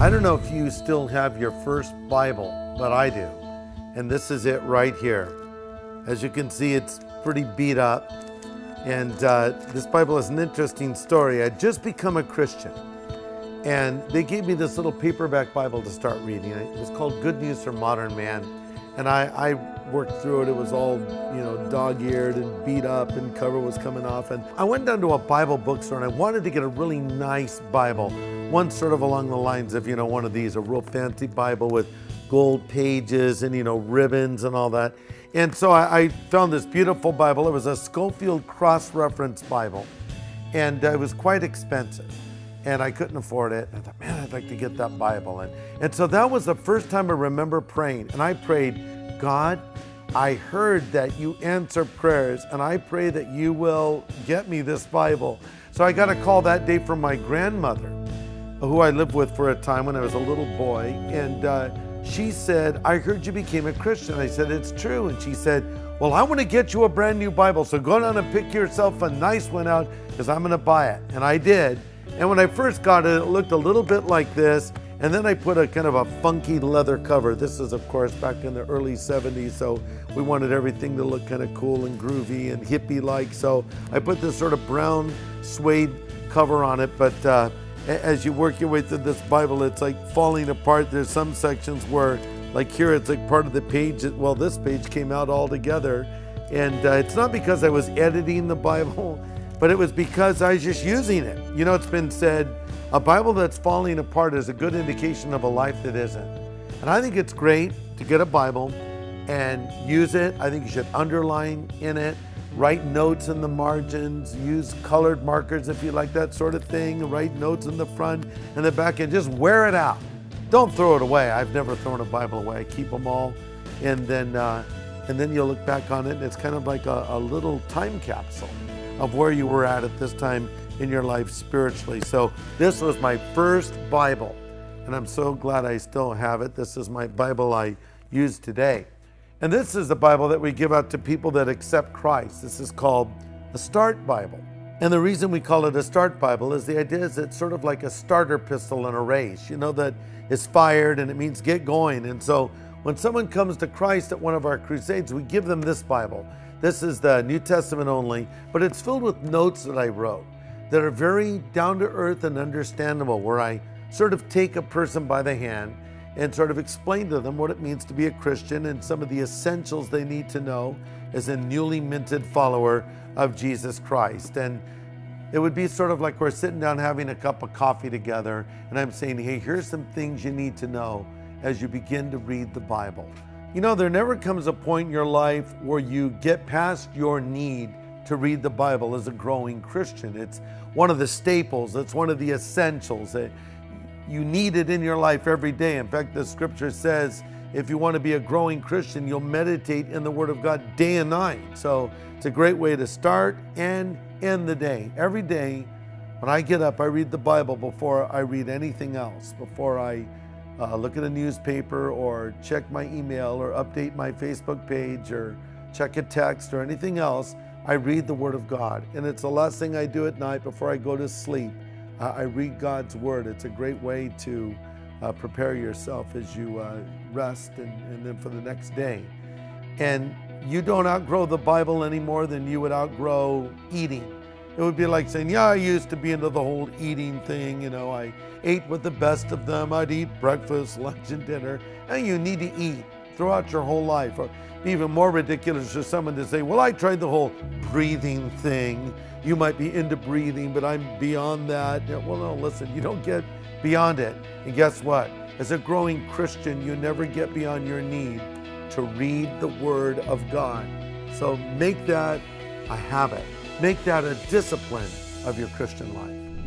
I don't know if you still have your first Bible, but I do. And this is it right here. As you can see, it's pretty beat up. And this Bible is an interesting story. I'd just become a Christian. And they gave me this little paperback Bible to start reading. It was called Good News for Modern Man. And I worked through it. It was all, dog-eared and beat up, and cover was coming off. And I went down to a Bible bookstore and I wanted to get a really nice Bible. One sort of along the lines of, one of these, a real fancy Bible with gold pages and, ribbons and all that. And so I found this beautiful Bible. It was a Scofield Cross-Reference Bible. And it was quite expensive. And I couldn't afford it. And I thought, man, I'd like to get that Bible. And so that was the first time I remember praying. And I prayed, God, I heard that you answer prayers, and I pray that you will get me this Bible. So I got a call that day from my grandmother, who I lived with for a time when I was a little boy. And she said, I heard you became a Christian. I said, it's true. And she said, well, I want to get you a brand new Bible. So go down and pick yourself a nice one out, because I'm going to buy it. And I did. And when I first got it, it looked a little bit like this. And then I put a kind of a funky leather cover. This is, of course, back in the early 70s. So we wanted everything to look kind of cool and groovy and hippie-like. So I put this sort of brown suede cover on it. But as you work your way through this Bible, it's like falling apart. There's some sections where, like here, it's like part of the page. Well, this page came out all together. And it's not because I was editing the Bible, but it was because I was just using it. It's been said, a Bible that's falling apart is a good indication of a life that isn't. And I think it's great to get a Bible and use it. I think you should underline in it, write notes in the margins, use colored markers if you like that sort of thing, write notes in the front and the back, and just wear it out. Don't throw it away. I've never thrown a Bible away. I keep them all, and then you'll look back on it, and it's kind of like a little time capsule of where you were at this time in your life spiritually. So this was my first Bible, and I'm so glad I still have it. This is my Bible I use today. And this is the Bible that we give out to people that accept Christ. This is called a Start Bible. And the reason we call it a Start Bible is the idea is it's sort of like a starter pistol in a race, that is fired, and it means get going. And so when someone comes to Christ at one of our crusades, we give them this Bible. This is the New Testament only, but it's filled with notes that I wrote that are very down to earth and understandable, where I sort of take a person by the hand and sort of explain to them what it means to be a Christian and some of the essentials they need to know as a newly minted follower of Jesus Christ. And it would be sort of like we're sitting down having a cup of coffee together, and I'm saying, hey, here's some things you need to know as you begin to read the Bible. There never comes a point in your life where you get past your need to read the Bible as a growing Christian. It's one of the staples. It's one of the essentials. You need it in your life every day. In fact, the scripture says, if you want to be a growing Christian, you'll meditate in the Word of God day and night. So it's a great way to start and end the day. Every day, when I get up, I read the Bible before I read anything else, before I look at a newspaper or check my email or update my Facebook page or check a text or anything else. I read the Word of God. And it's the last thing I do at night before I go to sleep. I read God's Word. It's a great way to prepare yourself as you rest and then for the next day. And you don't outgrow the Bible any more than you would outgrow eating. It would be like saying, yeah, I used to be into the whole eating thing. I ate with the best of them. I'd eat breakfast, lunch, and dinner. And you need to eat throughout your whole life. Or even more ridiculous for someone to say, well, I tried the whole breathing thing. You might be into breathing, but I'm beyond that. Well, no, listen, you don't get beyond it. And guess what? As a growing Christian, you never get beyond your need to read the Word of God. So make that a habit. Make that a discipline of your Christian life.